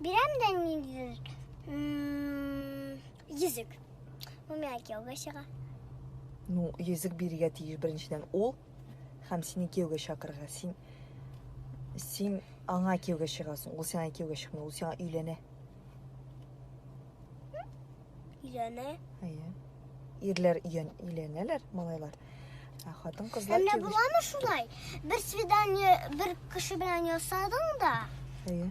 берем де езік. Ол мен күйеуге шыға. Ну, езік беруге тиіс біріншіден ол, һәм сені күйеуге шақырға. Сен аңа күйеуге шығасың, ол сен күйеуге шықма, ол сен үйлене. Үйлене? Ая. Ерлер үйленелер, малайлар. Хатын қызлар күйеуге. Әмне буламы шулай? Bir свидание, bir кіші білен ясадың да. Ая.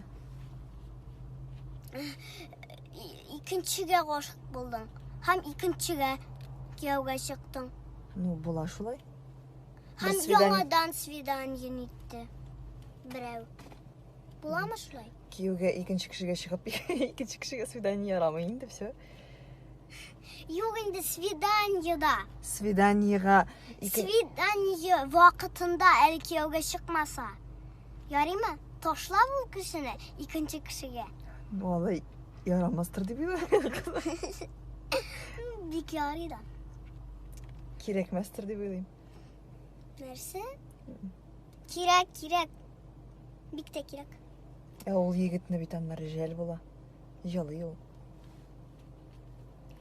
Икіншіге ғошық болдың. Һәм икіншіге күйеуге шықтың. Ну, була шулай. Һәм яңадан свидание нетті. Біреу. Буламы шулай? Күйеуге екінші кішіге шығып, екінші кішіге свидание ярамайын деп, все. Yok енді свиданияда. Свиданиеға... Свидание вақытында әлі күйеуге шықмаса. Ярый ма? Ташла бұл кішіні екінші кішіге. Олай ярамастыр деп ойлаймын. Бик ярый да. Керекместір деп ойлаймын. Нәрсе? Керек. Бик те керек. Ол егітіні бейтанлары жәл бола. Жылы ол.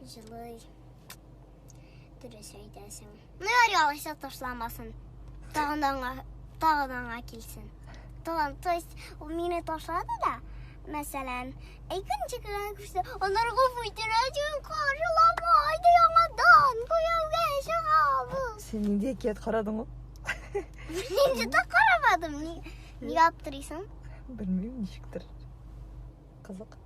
Жылы. Дұрыс айтасың. Ну, ярый алайса ташламасын. Тағыданға келсін. То есть, ол мені ташлады да. Мәсәлән, екінші күн күшті, онларға фуйтерәден қарыламайды яңадан күйеуге шығабыз. Сен ненде кет қарадың ол? Ненде де қарамадым. Не аптырайсың? Білмеймін, нешіктір. Қызық.